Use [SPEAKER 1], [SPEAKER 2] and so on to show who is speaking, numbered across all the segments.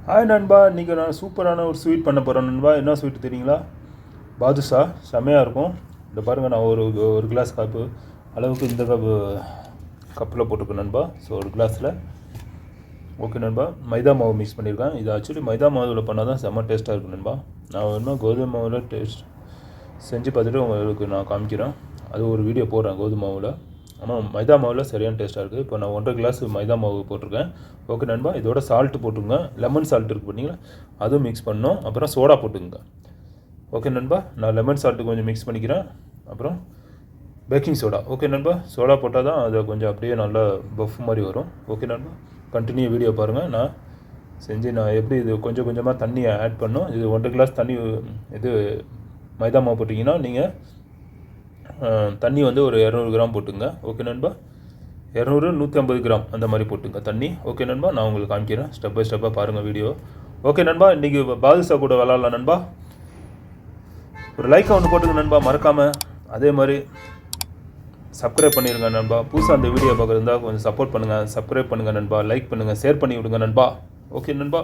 [SPEAKER 1] Hi நண்பா, இன்றைக்கி நான் சூப்பரான ஒரு ஸ்வீட் பண்ண போகிறேன் நண்பா. என்ன ஸ்வீட் தெரியுங்களா? பாதுஷா. செம்மையாக இருக்கும். இந்த பாருங்கள், நான் ஒரு கிளாஸ் கப்பு அளவுக்கு இந்த கப்பில் போட்டிருக்கேன் நண்பா. ஸோ ஒரு கிளாஸில் ஓகே நண்பா. மைதா மாவு மிக்ஸ் பண்ணியிருக்கேன். இது ஆக்சுவலி மைதா மாவில் பண்ணால் தான் செம்ம டேஸ்ட்டாக இருக்கும் நண்பா. நான் வேணுமா கோதுமை மாவில் டேஸ்ட் செஞ்சு பார்த்துட்டு உங்களுக்கு நான் காமிக்கிறேன். அது ஒரு வீடியோ போடுறேன் கோதுமை மாவில். ஆனால் மைதா மாவில் சரியான டேஸ்ட்டாக இருக்குது. இப்போ நான் 1.5 கிளாஸ் மைதா மாவு போட்டிருக்கேன். ஓகே நண்பா. இதோட சால்ட்டு போட்டுங்க. லெமன் சால்ட் இருக்குது பார்த்தீங்களா, அதுவும் மிக்ஸ் பண்ணணும். அப்புறம் சோடா போட்டுங்க. ஓகே நண்பா. நான் லெமன் சால்ட்டு கொஞ்சம் மிக்ஸ் பண்ணிக்கிறேன். அப்புறம் பேக்கிங் சோடா. ஓகே நண்பா. சோடா போட்டால் தான் அது கொஞ்சம் அப்படியே நல்லா பஃப் மாதிரி வரும். ஓகே நண்பா. கண்டினியூ வீடியோ பாருங்கள். நான் எப்படி இது கொஞ்சம் கொஞ்சமாக தண்ணியை ஆட் பண்ணோம். இது 1.5 கிளாஸ் தண்ணி இது மைதா மாவு போட்டிங்கன்னா நீங்கள் தண்ணி வந்து ஒரு 200 கிராம் போட்டுங்க. ஓகே நண்பா. 200 150 கிராம் அந்த மாதிரி போட்டுங்க தண்ணி. ஓகே நண்பா. நான் உங்களுக்கு காமிக்கிறேன். ஸ்டெப் பை ஸ்டெப்பாக பாருங்கள் வீடியோ. ஓகே நண்பா. இன்றைக்கி பாதுஷா கூட விளாட்லாம் நண்பா. ஒரு லைக்கை ஒன்று போட்டுங்க நண்பா, மறக்காமல். அதே மாதிரி சப்ஸ்கிரைப் பண்ணிடுங்க நண்பா. புதுசாக அந்த வீடியோ பார்க்குறதா கொஞ்சம் சப்போர்ட் பண்ணுங்கள். சப்ஸ்கிரைப் பண்ணுங்கள் நண்பா. லைக் பண்ணுங்கள், ஷேர் பண்ணி விடுங்க நண்பா. ஓகே நண்பா.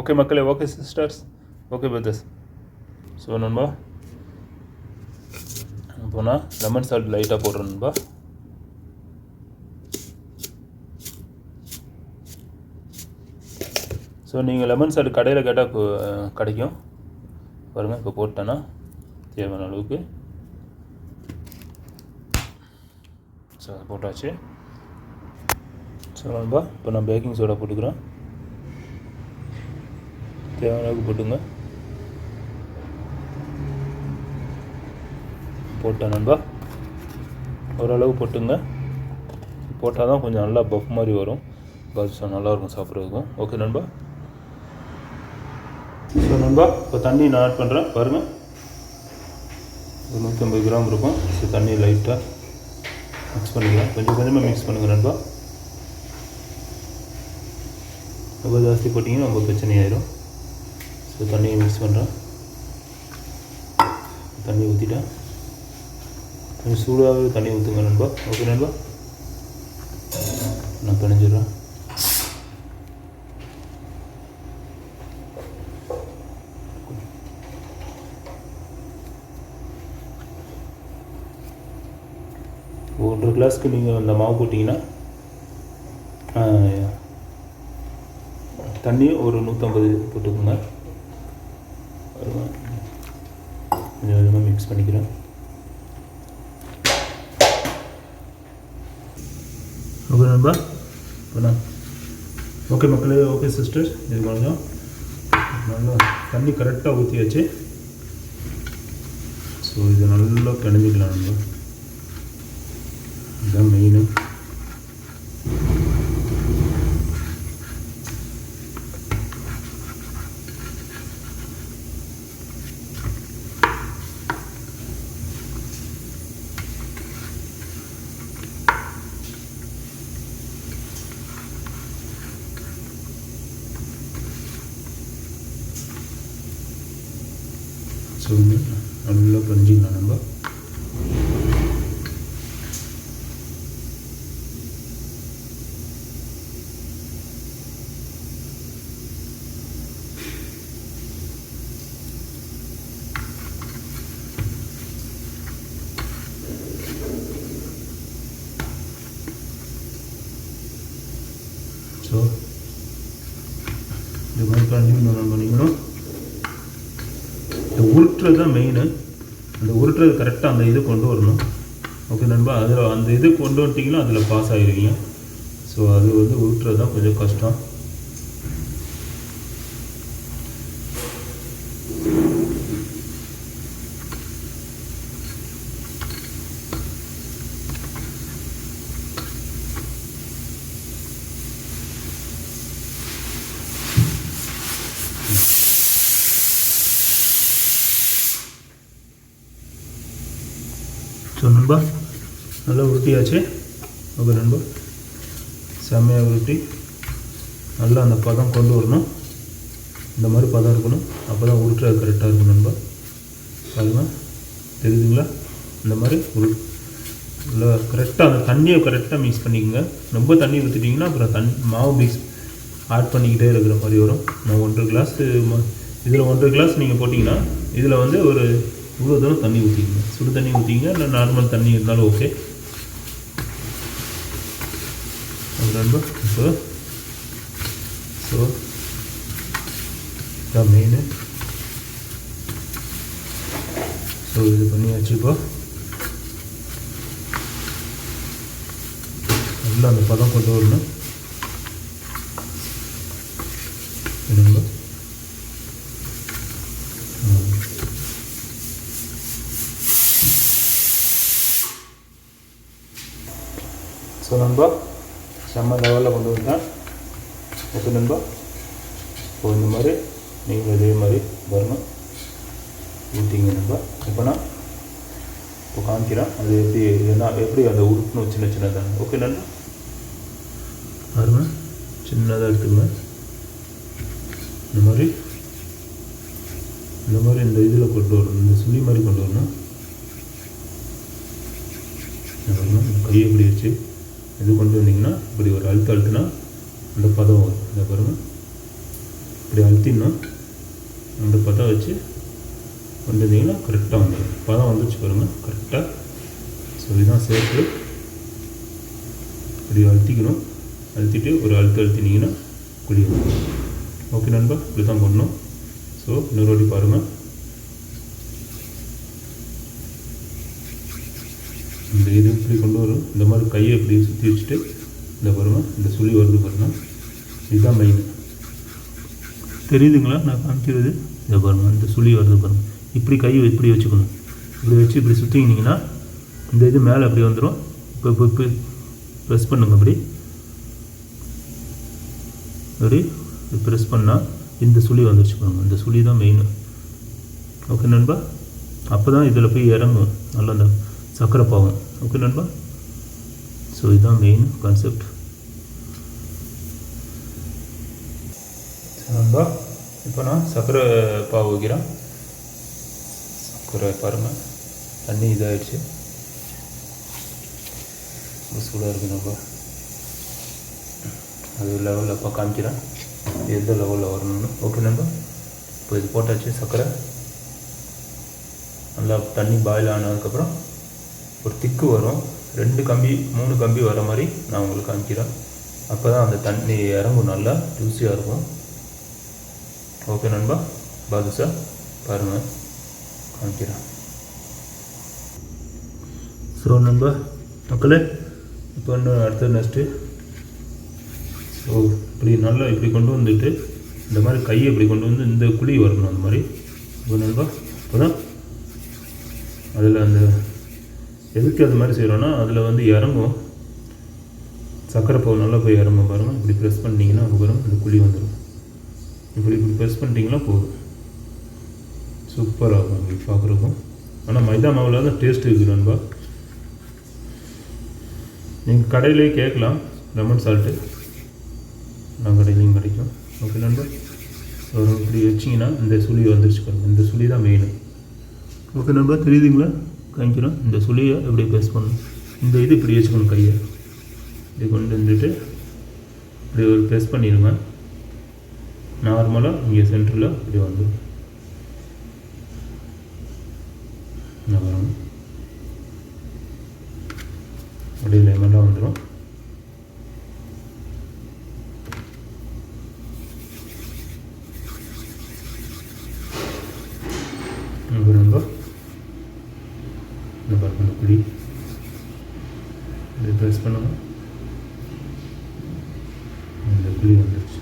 [SPEAKER 1] ஓகே மக்களே. Okay sisters. Okay brothers. So நண்பா, இப்போ நான் லெமன் சால்ட் லைட்டாக போடுறேன் நண்பா. ஸோ நீங்கள் லெமன் சால்ட் கடையில் கேட்டால் கிடைக்கும் பாருங்கள். இப்போ போட்டேன்னா தேவையான அளவுக்கு. ஸோ அதை போட்டாச்சு. ஸோ நண்பா, இப்போ நான் பேக்கிங் சோடா போட்டுக்கிறேன். தேவையான அளவுக்கு போட்டுங்க. போட்டேன் நண்பா. ஓரளவு போட்டுங்க. போட்டால் தான் கொஞ்சம் நல்லா பஃப் மாதிரி வரும். பாதுஷா நல்லாயிருக்கும் சாப்பிட்றதுக்கும். ஓகே நண்பா. ஸோ நண்பா, இப்போ தண்ணி நான் ஆட் பண்ணுறேன் பாருங்கள். ஒரு 150 கிராம் இருக்கும். ஸோ தண்ணி லைட்டாக மிக்ஸ் பண்ணிக்கலாம். கொஞ்சம் கொஞ்சமாக மிக்ஸ் பண்ணுங்கள் நண்பா. ரொம்ப ஜாஸ்தி போட்டிங்கன்னா ரொம்ப பிரச்சனையாயிரும். ஸோ தண்ணியை மிக்ஸ் பண்ணுறேன். தண்ணி ஊற்றிட்டேன். கொஞ்சம் சூடாகவே தண்ணி ஊற்றுங்க நண்பா. ஓகே நண்பா. நான் பிணைஞ்சிடுறேன். ஒன்றரை கிளாஸ்க்கு நீங்கள் அந்த மாவு போட்டிங்கன்னா தண்ணி ஒரு 150 போட்டுக்கோங்க. கொஞ்சம் கொஞ்சமாக மிக்ஸ் பண்ணிக்கிறேன். ஓகே நண்பா. ஓகே மக்களே. Okay sister. இது கொஞ்சம் நல்லா தண்ணி கரெக்டாக ஊற்றியாச்சு. ஸோ இது நல்லா பிணைஞ்சிக்கலாம் நண்பா. இதுதான் மெயின். ஸோ நல்லா பிணைஞ்சிக்கலாம் நம்ம. ஸோ இது மாதிரி கண்டினியூ பண்ணிக்கணும். இந்த உருட்டுறது தான் மெயின். அந்த உருட்டுறது கரெக்டாக அந்த இது கொண்டு வரணும். ஓகே நண்பா. அதில் அந்த இது கொண்டு வந்துட்டிங்கன்னா அதில் பாஸ் ஆகிடுவீங்க. ஸோ அது வந்து உருட்டுறது தான் கொஞ்சம் கஷ்டம். ஸோ நண்பா, நல்லா உருட்டியாச்சு. ஓகே நண்பா. செம்மையாக உருட்டி நல்லா அந்த பதம் கொண்டு வரணும். இந்த மாதிரி பதம் இருக்கணும். அப்போ தான் உருட்டுறது கரெக்டாக இருக்கும் நண்பா. பாருங்கள், தெரியுதுங்களா? இந்த மாதிரி நல்லா கரெக்டாக அந்த தண்ணியை கரெக்டாக மிக்ஸ் பண்ணிக்கோங்க. ரொம்ப தண்ணி ஊற்றிட்டிங்கன்னா அப்புறம் மாவு மிக்ஸ் ஆட் பண்ணிக்கிட்டே இருக்கிற மாதிரி வரும். நான் 1.5 கிளாஸ் இதில் 1.5 கிளாஸ் நீங்கள் போட்டிங்கன்னா இதில் வந்து ஒரு இவ்வளோ தூரம் தண்ணி ஊற்றிக்கங்க. சுடு தண்ணி ஊற்றிங்க, இல்லை நார்மல் தண்ணி இருந்தாலும் ஓகே. அது நண்பா இப்போ ஸோ இதான் மெயின். ஸோ இது பண்ணியாச்சு. இப்போ நல்லா அந்த பதம் கொண்டு வரணும். என்னங்க ஸோ நண்பா செம்ம லெவலில் கொண்டு வந்துட்டேன். ஓகே நண்பா. இப்போ இந்த மாதிரி நீங்கள் இதே மாதிரி வரணும் ஊற்றிங்க நண்பா. இப்போ நான் இப்போ காமிக்கிறேன் அது எப்படி அந்த உருட்டணும் சின்ன சின்னதாக. ஓகே நண்பா பாருங்க, சின்னதாக எடுத்துக்கங்க. இந்த மாதிரி இந்த இதில் கொண்டு வரணும், இந்த சுழி மாதிரி கொண்டு வரணும். இந்த கையை இப்படி வச்சு இது கொண்டு வந்தீங்கன்னா இப்படி ஒரு அழுத்தினா அந்த பதம் வரும். இந்த பாருங்கள், இப்படி அழுத்திடணும். அந்த பதம் வச்சு கொண்டு வந்தீங்கன்னா கரெக்டாக வந்துடும். பதம் வந்துச்சு பாருங்கள் கரெக்டாக. ஸோ இதுதான் சேர்த்து இப்படி அழுத்திக்கணும். அழுத்திட்டு ஒரு அழுத்தினீங்கன்னா குழி வரும். ஓகே நண்பா, இப்படி தான் பண்ணணும். ஸோ இன்னொரு வாட்டி பாருங்கள். இந்த இது இப்படி கொண்டு வரும். இந்த மாதிரி கையை இப்படி சுற்றி வச்சுட்டு இந்த பாருங்கள், இந்த சுழி வருது பாருங்கள். இதுதான் மெயின். தெரியுதுங்களா நான் காமிக்கிறது? இதை பாருங்கள், இந்த சுழி வருது பாருங்கள். இப்படி கையை இப்படி வச்சுக்கணும். இப்படி வச்சு இப்படி சுற்றிக்கிட்டிங்கன்னா இந்த இது மேலே அப்படி வந்துடும். இப்போ ப்ரெஸ் பண்ணுங்க. அப்படி ப்ரெஸ் பண்ணால் இந்த சுழி வந்துடுச்சு பாருங்கள். இந்த சுழி தான் மெயின். ஓகே நண்பா. அப்போ தான் இதில் போய் இறங்கும் நல்லா அந்த சர்க்கரை பாவம். ஓகே நண்பா. ஸோ இதுதான் மெயின் கான்செப்ட் நண்பா. இப்போ நான் சர்க்கரை பாவு வைக்கிறேன். சர்க்கரை பாருங்கள் தண்ணி இதாகிடுச்சு, சூடாக இருக்குது நண்பா. அது லெவலில் இப்போ காமிக்கிறேன் எந்த லெவலில் வரணும்னு. ஓகே நண்பா. இப்போ இது போட்டாச்சு. சர்க்கரை நல்லா தண்ணி பாயில் ஆனதுக்கப்புறம் ஒரு திக்கு வரும். 2 கம்பி 3 கம்பி வர மாதிரி நான் உங்களுக்கு காமிக்கிறேன். அப்போ தான் அந்த தண்ணி இறங்கும், நல்லா ஜூஸியாக இருக்கும். ஓகே நண்பா. பாதுஷா பாருங்கள் காமிக்கிறேன். ஸோ நண்பா மக்களே, இப்போ இன்னும் அடுத்த நெக்ஸ்ட்டு ஸோ இப்படி நல்லா இப்படி கொண்டு வந்துட்டு இந்த மாதிரி கையை இப்படி கொண்டு வந்து இந்த குழி வரணும் அந்த மாதிரி. இப்போ நண்பா இப்போ தான் அதில் அந்த எதுக்கு அது மாதிரி செய்கிறோன்னா அதில் வந்து இறங்கும் சர்க்கரை பாவு நல்லா போய் இறங்கும் பாருங்கள். இப்படி ப்ரெஸ் பண்ணிட்டீங்கன்னா அப்புறம் இந்த குழி வந்துடும். இப்படி ப்ரெஸ் பண்ணிட்டீங்கன்னா போதும், சூப்பராக இருக்கும் உங்களுக்கு பார்க்குறக்கும். ஆனால் மைதா மாவில் தான் டேஸ்ட் இருக்குது நண்பா. நீங்கள் கடையிலே கேட்கலாம் லெமன் சால்ட்டு, நான் கடையிலையும் கிடைக்கும். ஓகே நண்பா. ஸோ இப்படி வச்சிங்கன்னா இந்த சுழி வந்துருச்சு பாருங்கள். இந்த சுழி தான் மெயின். ஓகே நண்பா, தெரியுதுங்களா? காமிக்கிறோம். இந்த சுழியை எப்படி ப்ரெஸ் பண்ணணும். இந்த இது இப்படி வச்சுக்கணும். கையை இப்படி கொண்டு வந்துட்டு இப்படி ஒரு ப்ரெஸ் பண்ணிடுங்க. நார்மலாக இங்கே சென்டரில் இப்படி வந்துடும். அப்படியே லெமனாக வந்துடும். ரொம்ப இந்த பாருங்க இப்படி இப்படி ப்ரெஸ் பண்ணுங்க. இந்த குழி வந்துடுச்சு.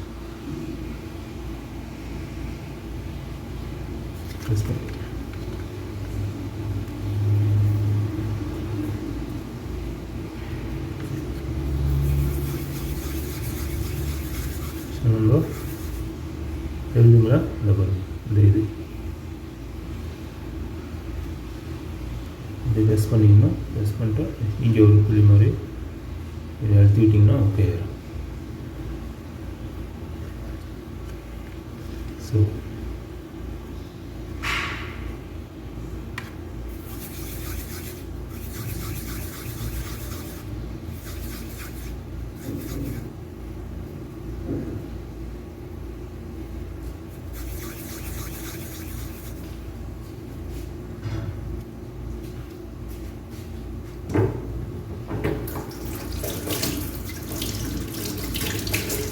[SPEAKER 1] ப்ரெஸ் பண்ணி சொன்னோம். தெரியுதுங்களா? இந்த பாருங்க இந்த இது இப்படி ப்ரெஸ் பண்ணிங்கன்னா ப்ரெஸ் பண்ணிட்டு இங்கே ஒரு குழி மாதிரி இதை அழுத்தி விட்டிங்கன்னா ஓகே ஆயிடும். ஸோ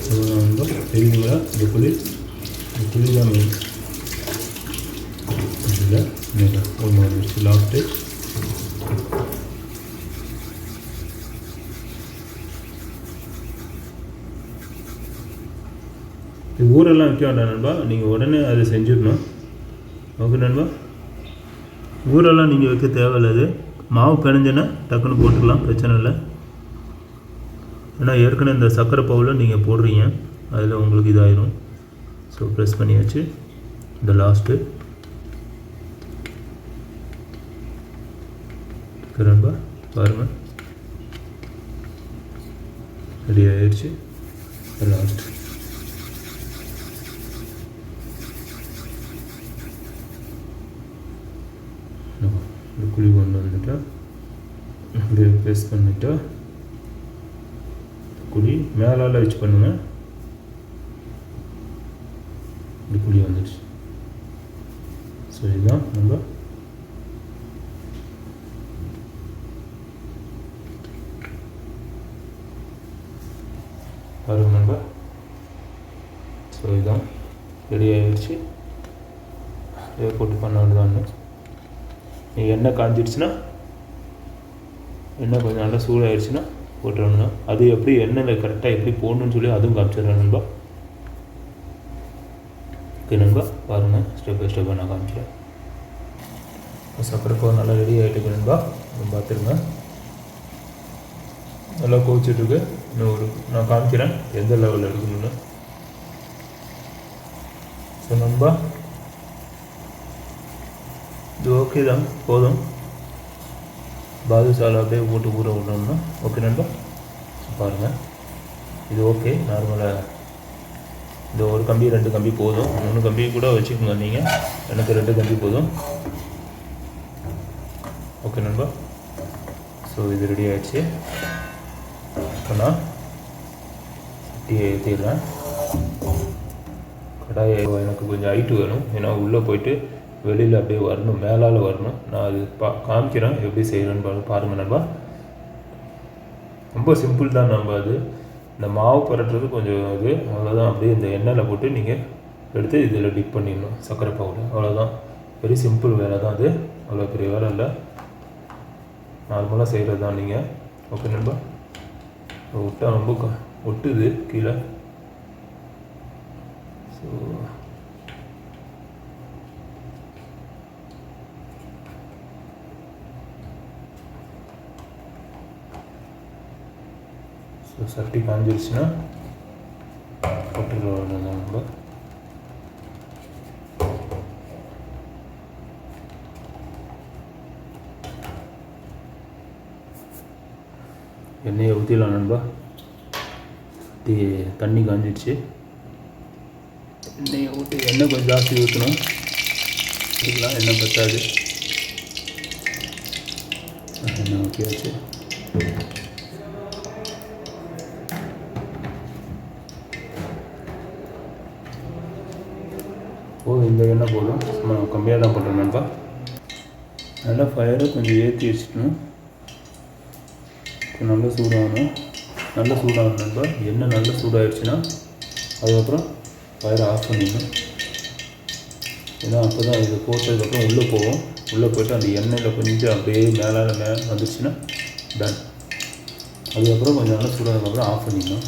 [SPEAKER 1] நண்பா தெரியுதுங்களா? இந்த புளி தான் மெயின் இதில் ஒன்று வந்துருச்சு லாஸ்ட்டு. ஊரெல்லாம் வைக்க வேண்டாம் நண்பா, நீங்கள் உடனே அதை செஞ்சிடணும். ஓகே நண்பா, ஊரெல்லாம் நீங்கள் வைக்க தேவையில்லை. அது மாவு பிணைஞ்சேன்னா டக்குன்னு போட்டுக்கலாம், பிரச்சனை இல்லை. ஏன்னா ஏற்கனவே இந்த சர்க்கரை பவுலில் நீங்கள் போடுறீங்க, அதில் உங்களுக்கு இதாயிரும். ஸோ ப்ரெஸ் பண்ணியாச்சு. இந்த லாஸ்ட்டு நண்பா பாருங்கள், ரெடி ஆயிடுச்சு. லாஸ்ட் குழி கொண்டு வந்துட்டா அப்படியே ப்ரெஸ் பண்ணிட்டா குழி மேலால் வச்சு பண்ணுங்கள். இப்படி குழி வந்துடுச்சு. ஸோ இதுதான் நம்ம பாருங்க நண்பா. ஸோ இதுதான் ரெடி ஆகிடுச்சு. இதை போட்டு பண்ண வேண்டியதான்னு. நீங்கள் எண்ணெய் காஞ்சிடுச்சுன்னா, எண்ணெய் கொஞ்சம் நல்லா சூடாகிடுச்சுன்னா போட்டுருணுங்க. அது எப்படி எண்ணெயில் கரெக்டாக எப்படி போடணுன்னு சொல்லி அதுவும் காமிச்சிடுறேன் நண்பா. ஓகே நண்பா, பாருங்கள் ஸ்டெப் பை ஸ்டெப்பாக நான் காமிச்சிடுறேன். சக்கரை பாவு நல்லா ரெடி ஆகிட்டு நண்பா, பார்த்துருங்க. நல்லா கோச்சிட்ருக்கு. இன்னும் நான் காமிக்கிறேன் எந்த லெவலில் எடுக்கணும்னு. ஸோ நண்பா இது ஓகே தான், போதும். பாதுஷாவில் அப்படியே போட்டு ஊற விடணும்னா ஓகே நண்பா. பாருங்கள் இது ஓகே. நார்மலாக இந்த ஒரு கம்பி 2 கம்பி போதும். 3 கம்பி கூட வச்சுக்கோங்க நீங்கள், எனக்கு 2 கம்பி போதும். ஓகே நண்பா. ஸோ இது ரெடி ஆகிடுச்சு. இப்போ நான் சட்டியை ஏற்றிடுறேன். கடாயை எனக்கு கொஞ்சம் ஹைட்டு வேணும், ஏன்னா உள்ளே போயிட்டு வெளியில் அப்படியே வரணும், மேலால் வரணும். நான் அது காமிக்கிறேன் எப்படி செய்கிறேன்னு பாருங்கள் நண்பா. ரொம்ப சிம்பிள் தான் நம்ப. அது இந்த மாவு பரட்டுறது கொஞ்சம் இது அவ்வளோதான். அப்படியே இந்த எண்ணெயில் போட்டு நீங்கள் எடுத்து இதில் டிப் பண்ணிடணும் சர்க்கரை பாவில். அவ்வளோதான், வெரி சிம்பிள் வேலை தான் அது. அவ்வளோ பெரிய வேலை இல்லை, நார்மலாக செய்கிறது தான் நீங்கள். ஓகே நண்பா. விட்டால் ரொம்ப ஒட்டுது கீழே. ஸோ சட்டி காஞ்சிருச்சுன்னா போட்டுருவோம் நம்ம. எண்ணெயை ஊற்றிடலாம் நண்பா. தண்ணி காஞ்சிடுச்சு. எண்ணெயை ஊற்றி எண்ணெய் கொஞ்சம் ஜாஸ்தி ஊற்றணும். ஊற்றிக்கலாம், எண்ணெய் பத்தாது. எண்ணெய் ஊற்றியாச்சு. போதும், இந்த எண்ணெய் போதும். சும்மா கம்மியாக தான் போட்டுறேன் நண்பா. நல்லா ஃபயரை கொஞ்சம் ஏற்றி வச்சுக்கணும். நல்லா சூடாகணும், நல்லா சூடாகணும் நண்பா. எண்ணெய் நல்லா சூடாகிடுச்சுன்னா அதுக்கப்புறம் ஃபயரை ஆஃப் பண்ணிடணும். ஏன்னா அப்போ தான் இது போட்டதுக்கப்புறம் உள்ளே போகும். உள்ளே போய்ட்டு அந்த எண்ணெயில் கொஞ்சம் அப்படியே மேலே வந்துடுச்சுன்னா டன். அதுக்கப்புறம் கொஞ்சம் நல்லா சூடானதுக்கப்புறம் ஆஃப் பண்ணிடணும்.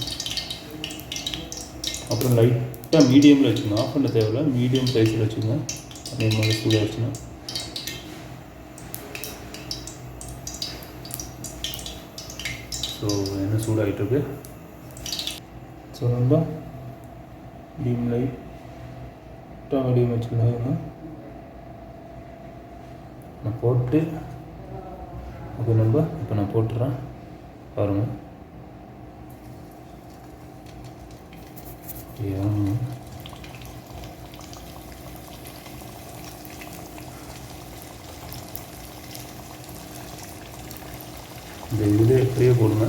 [SPEAKER 1] அப்புறம் லைட்டாக மீடியமில் வச்சுக்கணும், ஆஃப் பண்ண தேவையில்ல, மீடியம் சைஸில் வச்சுக்கோங்க. அதே மாதிரி சூடாகிடுச்சுன்னா ஸோ எண்ணெய் சூடாகிட்டுருக்கு. ஸோ நண்பா லைட்டாக மீடியம் வச்சுக்கலாம். நான் போட்டு ஓகே நண்பா, இப்போ நான் போட்டுறேன் பாருங்கள். இந்த இதில் எப்படியே போடுங்க,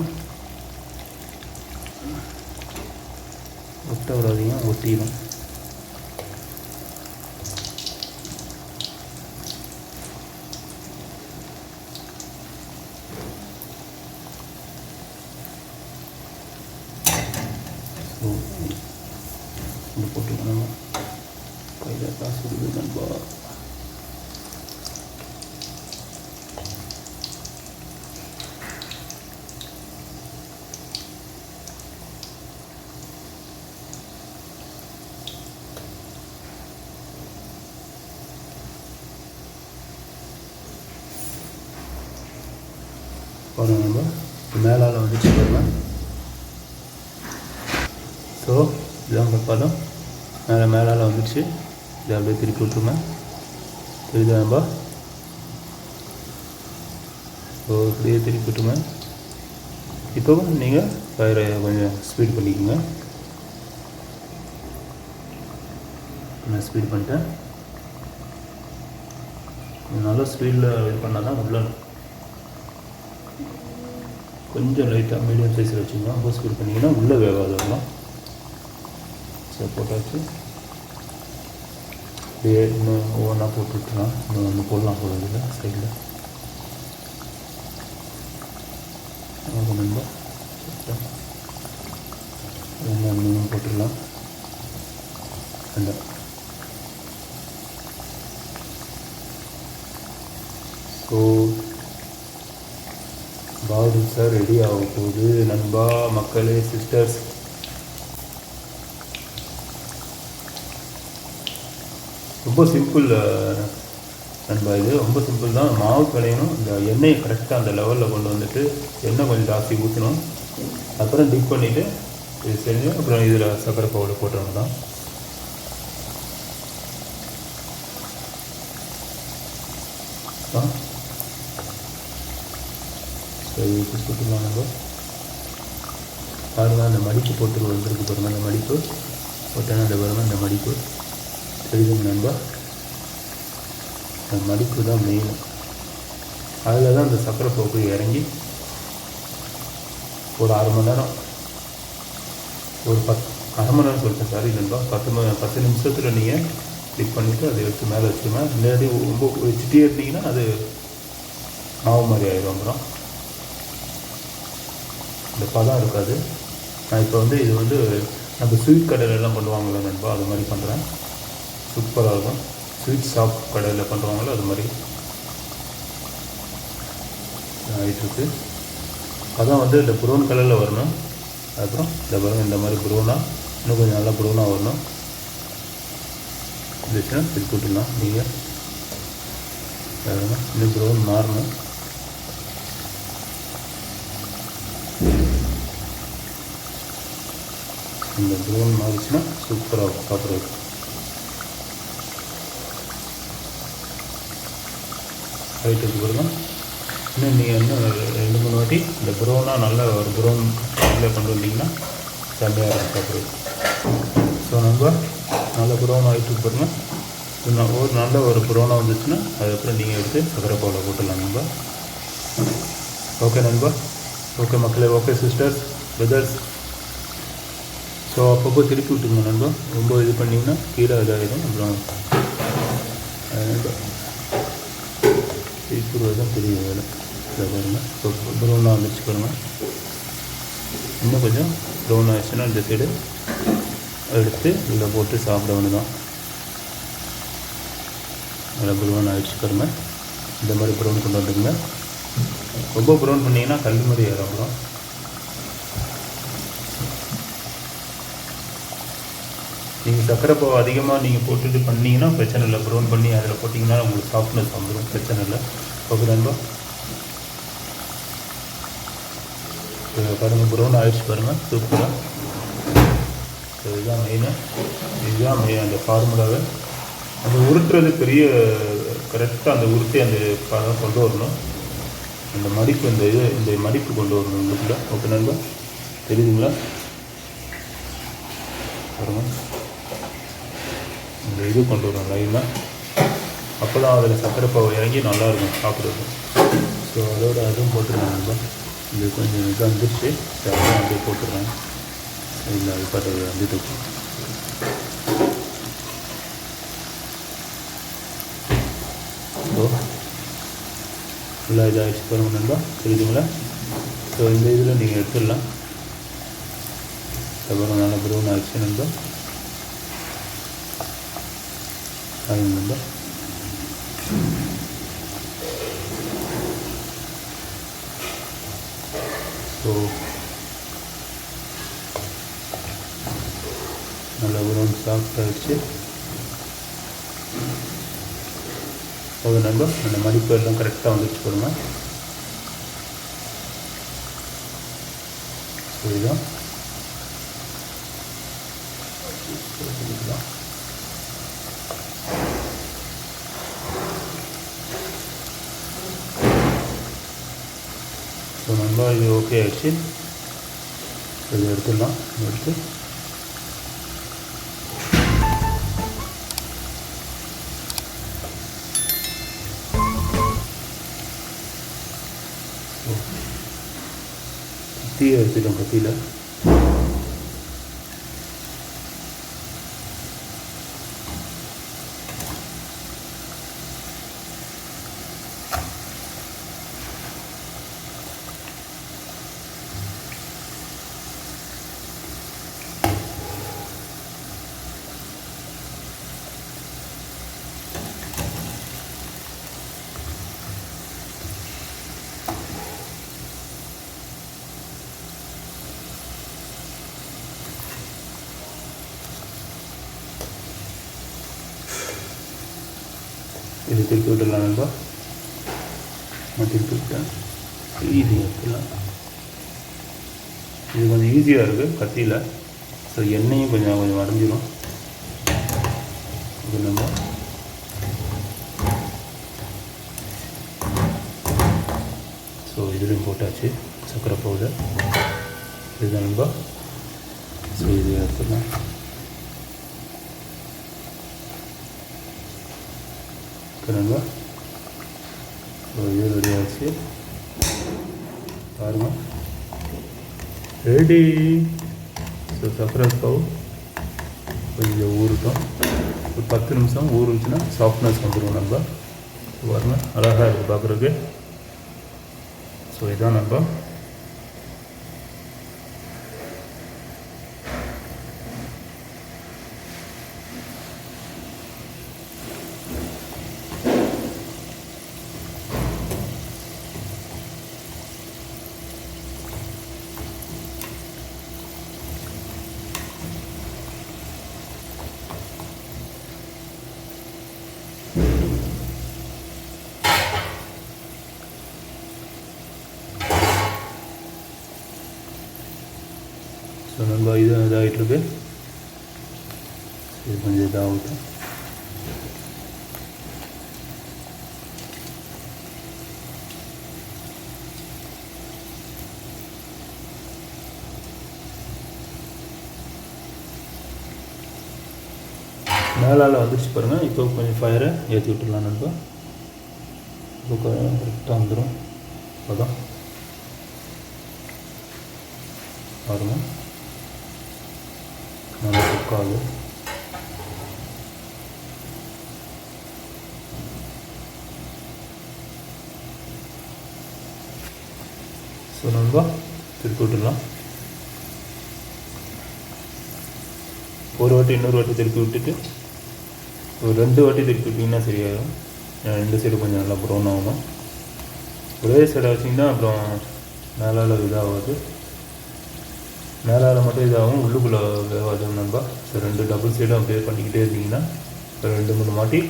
[SPEAKER 1] ஒட்ட விடாதீங்க, ஒட்டிடும். ஸோ இது போட்டுக்கணும். கையில் காசு கொடுக்குது நண்பா. பாருங்க நம்ம மேலால் வந்துச்சு பாருங்க. ஸோ இதாங்க பதம், மேலால் வந்துடுச்சு. இதை அப்படியே திருப்பி விட்ருங்க. தெரியுதா நண்பா? ஸோ இப்படியே திருப்பி விட்டுருங்க. இப்போ நீங்கள் ஃபயரை கொஞ்சம் ஸ்பீட் பண்ணிக்கோங்க. நான் ஸ்பீட் பண்ணிட்டேன். நல்லா ஸ்பீடில் இது பண்ணால் தான் உள்ள கொஞ்சம் லைட்டாக மீடியம் சைஸில் வச்சுக்கோங்க. ரொம்ப ஸ்பீட் பண்ணிங்கன்னா உள்ளே வேகாது வரலாம். ஸோ போட்டாச்சு. அப்படியே இன்னும் ஒவ்வொன்றா போட்டு விட்டுலாம். இன்னும் ஒன்று போடலாம் போடுறதில்ல சைடில். நண்பா இன்னும் போட்டுடலாம். வேண்டாம். ஸோ பாதுஷா ரெடி ஆக போகுது நண்பா. மக்களே, சிஸ்டர்ஸ், ரொம்ப சிம்பிள் நண்பா. இது ரொம்ப சிம்பிள் தான். மாவு கலையணும், இந்த எண்ணெயை கரெக்டாக அந்த லெவலில் கொண்டு வந்துட்டு எண்ணெய் கொஞ்சம் ஜாஸ்தி ஊற்றணும். அப்புறம் டிப் பண்ணிவிட்டு இது செஞ்சு அப்புறம் இதில் சக்கரை பவுடர் போட்டுறவங்க தான். சரி போட்டுக்கலாம் நம்ம. பாருங்கள் அந்த மடிப்பு போட்டு வந்துருக்கு பாருங்கள். அந்த மடிப்பு போட்டேன்னா அந்த பாருங்கள் அந்த மடிப்பு தெரியுதுங்க நண்பா. அந்த மடிப்பு தான் மெயின். அதில் தான் அந்த சக்கரை போக்கு இறங்கி ஒரு 1/2 மணி நேரம், ஒரு 1/2 மணி நேரம் சொல்லிட்டேன் சாரி நண்பா. 10 நிமிஷத்தில் நீங்கள் டிப் பண்ணிவிட்டு அதை எடுத்து மேலே வச்சுருங்க. இல்லாட்டி ரொம்ப வச்சுட்டே இருந்தீங்கன்னா அது மாவு மாதிரி ஆயிடும். அப்புறம் இந்த பதம் இருக்காது. நான் இப்போ இது நம்ம ஸ்வீட் கடையிலலாம் பண்ணுவாங்களே நண்பா, அது மாதிரி பண்ணுறேன். சூப்பராக இருக்கும். ஸ்வீட் ஷாப் கடையில் பண்ணுவாங்களோ அது மாதிரி ஆகிட்டுருக்கு. அதான் இந்த ப்ரௌன் கலரில் வரணும். அதுக்கப்புறம் இந்த பாருங்கள் இந்த மாதிரி ப்ரௌனாக, இன்னும் கொஞ்சம் நல்லா ப்ரௌனாக வரணும். இருந்துச்சுன்னா திருப்பி விட்டுலாம். நீங்கள் பாருங்கள் இன்னும் ப்ரௌன் மாறணும். இந்த ப்ரௌன் மாறிச்சுன்னா சூப்பராக இருக்கும் சாப்பிட்றதுக்கு. ஹைட்டுக்கு பாருங்கள். இன்னும் நீங்கள் இன்னும் 2-3 வாட்டி இந்த ப்ரௌனாக நல்ல ஒரு ப்ரௌன் இதில் கொண்டு வந்தீங்கன்னா செம்மையாக இருக்கும் சாப்பிட்றதுக்கு. ஸோ நம்ம நல்ல ப்ரௌன் ஆகிட்டு பாருங்கள். இன்னும் ஒரு நல்ல ஒரு ப்ரௌனாக வந்துச்சுன்னா அதுக்கப்புறம் நீங்கள் எடுத்து சக்கரை பவுடர் போட்டுடலாம் நண்பா. ஓகே நண்பா. ஓகே மக்களே. Okay sisters, brothers. ஸோ அப்பப்போ திருப்பி விட்டுங்க நண்பா. ரொம்ப இது பண்ணிங்கன்னா கீழே இதாகிடும். அப்புறம் திருப்பி தான் பெரிய வேலை. இதை பாருங்கள். ஸோ ப்ரௌனாக வந்துச்சு பாருங்கள். இன்னும் கொஞ்சம் ப்ரௌன் ஆகிடுச்சுன்னா இந்த சைடு எடுத்து இதில் போட்டு சாப்பிட ஒன்று தான். நல்லா ப்ரௌன் ஆகிடுச்சு பாருங்கள். இந்த மாதிரி ப்ரௌன் கொண்டு வந்துடுங்க. ரொம்ப ப்ரௌன் பண்ணிங்கன்னா கல் மாதிரி ஏறும். நீங்கள் சக்கரை பாவு அதிகமாக நீங்கள் போட்டுட்டு பண்ணிங்கன்னா பிரச்சனை இல்லை. ப்ரௌன் பண்ணி அதில் போட்டிங்கன்னா உங்களுக்கு சாஃப்ட்னஸ் வந்துடும், பிரச்சனை இல்லை. ஓகே நண்பா. பாருங்கள் ப்ரௌன் ஆயிடுச்சு பாருங்கள். சூப்பராக. இதுதான் மெயின் அந்த ஃபார்முலாவை அந்த உருட்டுறது பெரிய கரெக்டாக அந்த உருட்டி அந்த பதம் கொண்டு வரணும். அந்த மடிப்பு இந்த மடிப்பு கொண்டு வரணும் உங்களுக்குள்ள. ஓகே நண்பா. தெரியுதுங்களா? பாருங்கள் இந்த இது கொண்டு வரணும் லைனாக. அப்போ தான் அதில் சக்கரை பாவு இறங்கி நல்லாயிருக்கும் சாப்பிட்றது. ஸோ அதோட அதுவும் போட்டுருவேன் நண்பா. இது கொஞ்சம் இதாக வந்துடுச்சு. அதெல்லாம் அப்படியே போட்டுடுறேன். இல்லை அது பார்த்து வந்துட்டு ஸோ ஃபுல்லாக இதாகிடுச்சு பாருங்கள் நண்பா. தெரியுதுங்களா? ஸோ இந்த இதில் நீங்கள் எடுத்துடலாம். அப்புறம் நல்லா ப்ரௌன் ஆகிடுச்சு நண்பா. காயும் நண்பா. ஸோ நல்லா ப்ரௌன் சாஃப்டாக வச்சு அது நண்பா. அந்த மடிப்பு எல்லாம் கரெக்டாக வந்துட்டு போடுங்க. ஸோ இதுதான் ஸோ நண்பா இது ஓகே ஆகிடுச்சு. இது எடுத்துடலாம். எடுத்து கத்தியை எடுத்துட்டோம். கத்தியில் இது திருப்பி விட்டுடலாம் நண்பா. திருப்பி விட்டேன். ஈஸியாக எடுத்துடலாம். இது கொஞ்சம் ஈஸியாக இருக்குது கத்தியில். ஸோ எண்ணெயும் கொஞ்சம் அடைஞ்சிடும். இது நண்பா. ஸோ இதுலையும் போட்டாச்சு சர்க்கரை பவுடர். இதுதான் நண்பா. ஸோ இது எடுத்துடலாம். நண்பா இது ரெடி ஆகிடுச்சு பாருங்கள். ரெடி. ஸோ சர்க்கரை பாவு கொஞ்சம் ஊறட்டும். ஒரு 10 நிமிஷம் ஊறுச்சுன்னா சாஃப்ட்னஸ் வந்துடும் நண்பா. பாருங்கள் அழகாக இருக்குது பார்க்குறதுக்கு. ஸோ இதான் நண்பா. ஸோ நண்பா இது இதாகிட்டுருக்கு. இது கொஞ்சம் இதாகட்டும். மேலால் வந்துடுச்சு பாருங்கள். இப்போ கொஞ்சம் ஃபயரை ஏற்றி விட்டுடலாம் நண்பா. இப்போ கரெக்டாக வந்துடும். அதான் பாருங்கள் நல்லா குக்காது. ஸோ நண்பா திருப்பி விட்டுடலாம். ஒரு வாட்டி இன்னொரு வாட்டி திருப்பி விட்டுட்டு ஒரு 2 வாட்டி திருப்பி விட்டிங்கன்னா சரியாயிடும். 2 சைடு கொஞ்சம் நல்லா ப்ரௌன் ஆகணும். ஒரே சைடை வச்சிங்கன்னா அப்புறம் மேலால் இதாகாது. மேலால் மட்டும் இதாகும், உள்ளுக்குள்ளே வேகாது நண்பா. ஸோ 2 டபுள் சைடும் அப்படியே பண்ணிக்கிட்டே இருந்தீங்கன்னா 2-3 மாட்டி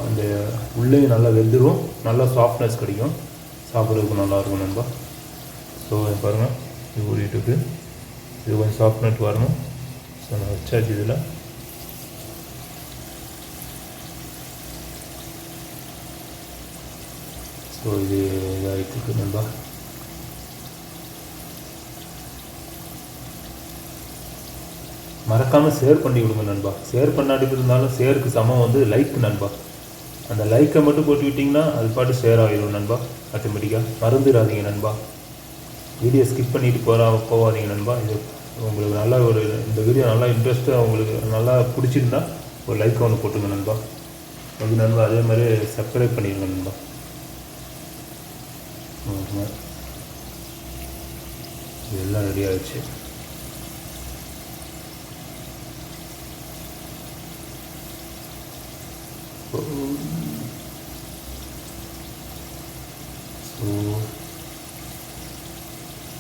[SPEAKER 1] அந்த உள்ளேயும் நல்லா வெந்துடும். நல்லா சாஃப்ட்னஸ் கிடைக்கும். சாப்பிட்றதுக்கு நல்லாயிருக்கும் நண்பா. ஸோ பாருங்கள் இது ஊறிட்டுருக்கு. இது கொஞ்சம் சாஃப்ட்னஸ் வரணும். ஸோ நான் வச்சாச்சு இதில். ஸோ இது இதாகிட்டு நண்பா. மறக்காமல் ஷேர் பண்ணி விடுங்க நண்பா. ஷேர் பண்ணாட்டி இருந்தாலும் ஷேருக்கு சமம் வந்து லைக் நண்பா. அந்த லைக்கை மட்டும் போட்டு விட்டிங்கன்னா அது பாட்டு ஷேர் ஆகிடும் நண்பா ஆட்டோமேட்டிக்காக. மறந்துடாதீங்க நண்பா. வீடியோ ஸ்கிப் பண்ணிட்டு போகாதீங்க நண்பா. இது உங்களுக்கு நல்லா இந்த வீடியோ நல்லா இன்ட்ரெஸ்ட்டாக உங்களுக்கு நல்லா பிடிச்சிருந்தா ஒரு லைக் ஒன்று போட்டுங்க நண்பா. ஓகே நண்பா. அதே மாதிரி சப்ஸ்கிரைப் பண்ணிடுங்க நண்பா. இதெல்லாம் ரெடி ஆகிடுச்சு. ஸோ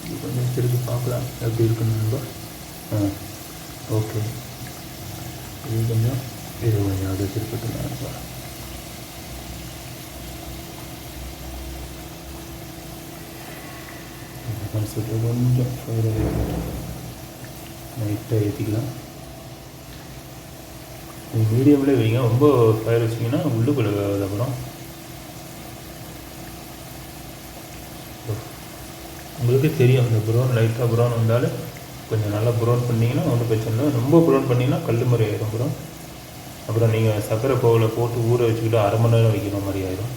[SPEAKER 1] இது கொஞ்சம் வச்சுருக்கு பார்க்கலாம் எப்படி இருக்குன்னு நண்பா. ஓகே, இது கொஞ்சம் அது வச்சுருக்கட்டும் நண்பா. கான்செப்ட் கொஞ்சம் ஃபயர் லைட்டாக ஏற்றிக்கலாம். மீடியம்லேயே வைங்க, ரொம்ப ஃபயர் வச்சிங்கன்னா உள்ளுக்குள்ளே வேகாது. அப்புறம் உங்களுக்கே தெரியும், இந்த ப்ரௌன் லைட்டாக ப்ரௌன் வந்தாலும் கொஞ்சம் நல்லா ப்ரௌன் பண்ணிங்கன்னா ஒன்றும் பிரச்சனை இல்லை. ரொம்ப ப்ரௌன் பண்ணிங்கன்னா கல் மாதிரி ஆயிடும். அப்புறம் நீங்கள் சர்க்கரை பாவில் போட்டு ஊற வச்சுக்கிட்டு 1/2 மணி நேரம் வைக்கிற மாதிரி ஆயிடும்.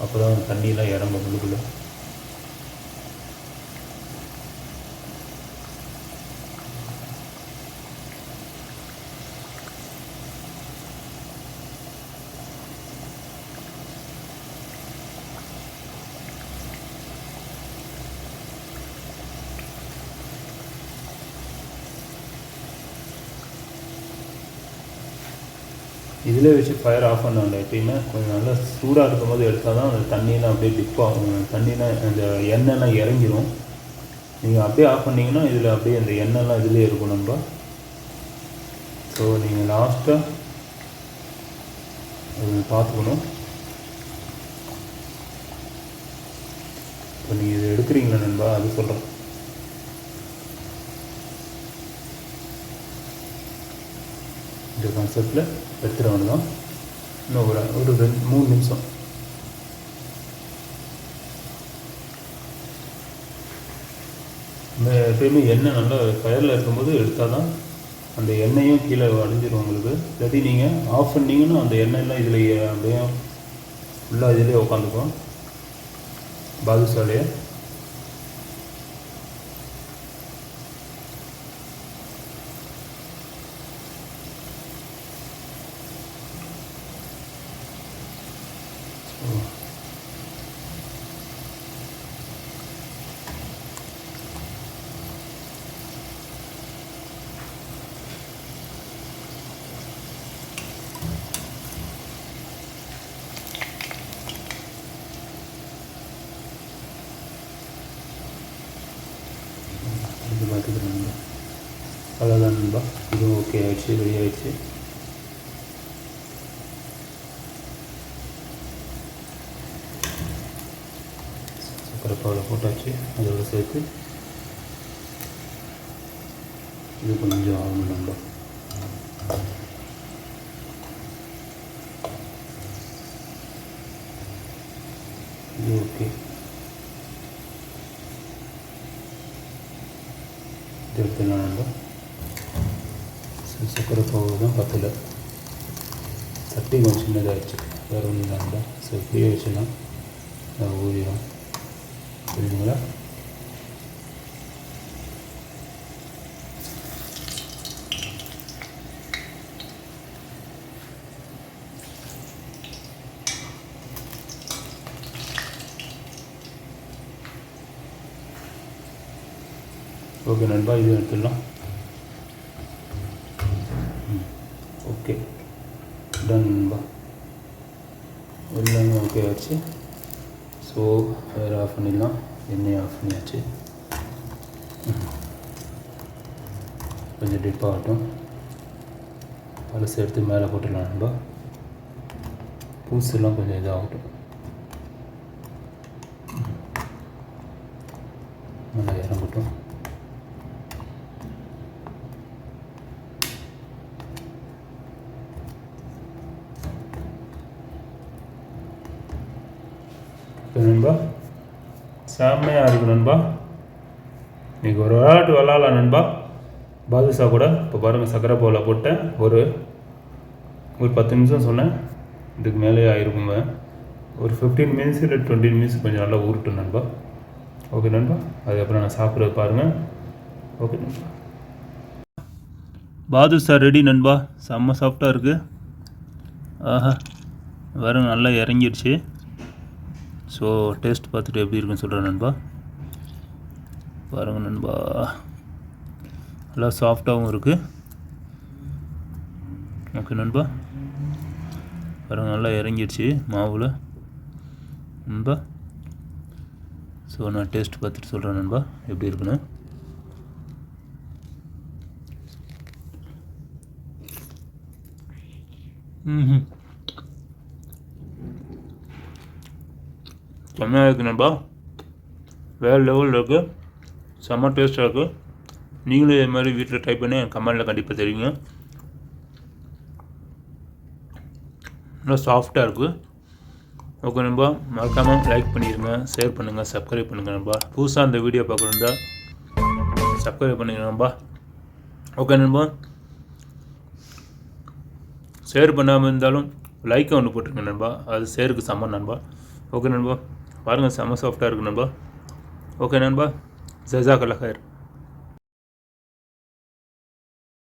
[SPEAKER 1] அப்போ தான் தண்ணியெலாம் இறங்கும் உள்ளுக்குள்ளே. இதில் வச்சு ஃபயர் ஆஃப் பண்ண வேண்டாம். எப்பயுமே கொஞ்சம் நல்லா சூடாக இருக்கும் போது எடுத்தால் தான் அந்த தண்ணியெலாம் அப்படியே டிப் ஆகும். தண்ணியெலாம் அந்த எண்ணெய்லாம் இறங்கிடும். நீங்கள் அப்படியே ஆஃப் பண்ணிங்கன்னா இதில் அப்படியே அந்த எண்ணெய்லாம் இதிலே இருக்கும் நண்பா. ஸோ நீங்கள் லாஸ்ட்டாக பார்த்துக்கணும். இப்போ நீங்கள் இதை எடுக்கிறீங்களா நண்பா, அது சொல்கிறேன். இந்த கான்செப்டில் எடுத்துகிட்டு தான் இன்னும் ஒரு 2-3 நிமிஷம். எப்பயுமே எண்ணெய் நல்லா ஃபயரில் இருக்கும்போது எடுத்தால் தான் அந்த எண்ணெயும் கீழே அடைஞ்சிடும் உங்களுக்கு. இல்லாட்டி நீங்கள் ஆஃப் பண்ணிங்கன்னா அந்த எண்ணெயெல்லாம் இதில் அப்படியே ஃபுல்லாக இதிலே உட்காந்துக்கும் பாதுஷாலையே. இது பார்த்துக்கிறேன் நண்பா. அவ்வளோதான் நண்பா, இதுவும் ஓகே ஆகிடுச்சு, ரெடி ஆகிடுச்சு. சக்கரை பாவில் போட்டாச்சு. அதோட சேர்த்து இது கொஞ்சம் ஆகணும் நண்பா. இது ஓகே, எடுத்துடலாம் நண்பா. சக்கரை பாவு தான் பத்தலை, சட்டி கொஞ்சம் சின்னதாகிடுச்சு, வேறு ஒன்றும் நண்பா. ஸோ இப்படியே வச்சுலாம் ஊதிடும், புரியுதுங்களா? ஓகே நண்பா, இது எடுத்துடலாம். ஓகே, டன் நண்பா, எல்லாமே ஓகே ஆச்சு. ஸோ ஃபயர் ஆஃப் பண்ணிடலாம். எண்ணெய் ஆஃப் பண்ணியாச்சு. கொஞ்சம் டிப் ஆகட்டும். பழசு எடுத்து மேலே போட்டுடலாம் நண்பா. பூசெல்லாம் கொஞ்சம் இதாகட்டும், நல்லா இறங்கட்டும். நண்பா செம்மையாக இருக்குது நண்பா. இன்றைக்கி ஒரு விளையாட்டு விளாட்லாம் நண்பா பாதுஷா கூட. இப்போ பாருங்கள், சக்கரை பாவில் போட்டேன். ஒரு 10 நிமிஷம் சொன்னேன், இதுக்கு மேலே ஆகிருக்குங்க. ஒரு 15 மினிட்ஸ் இல்லை 20 மினிட்ஸ் கொஞ்சம் நல்லா ஊறட்டும் நண்பா. ஓகே நண்பா, அதுக்கப்புறம் நான் சாப்பிட்றது பாருங்கள். ஓகே நண்பா, பாதுஷா ரெடி நண்பா. செம்ம சாஃப்டாக இருக்குது. ஆஹா, வேறு நல்லா இறங்கிடுச்சு. ஸோ டேஸ்ட் பார்த்துட்டு எப்படி இருக்குன்னு சொல்கிறேன் நண்பா. பாருங்கள் நண்பா, நல்லா சாஃப்டாகவும் இருக்குது. ஓகே நண்பா, பாருங்கள் நல்லா இறங்கிடுச்சு மாவில் நண்பா. ஸோ நான் டேஸ்ட் பார்த்துட்டு சொல்கிறேன் நண்பா எப்படி இருக்குன்னு. செம்மையாக இருக்குது நண்பா, வேறு லெவலில் இருக்குது, செம்ம டேஸ்ட்டாக இருக்குது. நீங்களும் இதே மாதிரி வீட்டில் ட்ரை பண்ணி என் கமெண்டில் கண்டிப்பாக தெரியுங்க. நல்லா சாஃப்டாக இருக்குது. ஓகே நண்பா, மறக்காமல் லைக் பண்ணிடுங்க, ஷேர் பண்ணுங்கள், சப்ஸ்கிரைப் பண்ணுங்கள் நண்பா. புதுசாக அந்த வீடியோ பார்க்குறதா சப்ஸ்கிரைப் பண்ணிடுங்க நண்பா. ஓகே நண்பா, ஷேர் பண்ணாமல் இருந்தாலும் லைக்கை ஒன்று போட்டுருங்க நண்பா, அது ஷேருக்கு சமம் நண்பா. ஓகே நண்பா, பாருங்கள் செம்ம சாஃப்டாக இருக்குது நண்பா. ஓகே நண்பா, ஜஸாக்கல்லாஹ் ஹைர்.